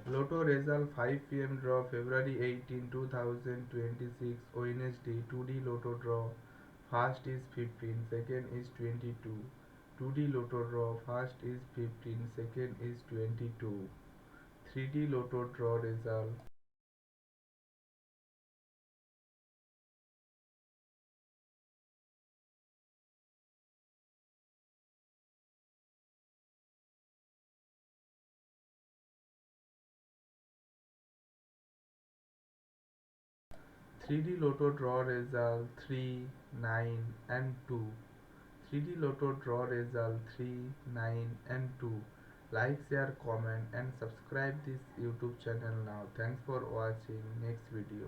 Lotto result 5 p.m. draw February 18, 2026 Wednesday 2D Lotto draw. First is 15, second is 22. 2D Lotto draw. First is 15, second is 22. 3D Lotto draw result. 3D Lotto draw result 3, 9 and 2. 3D Lotto draw result 3, 9 and 2. Like, share, comment and subscribe this YouTube channel now. Thanks for watching. Next video.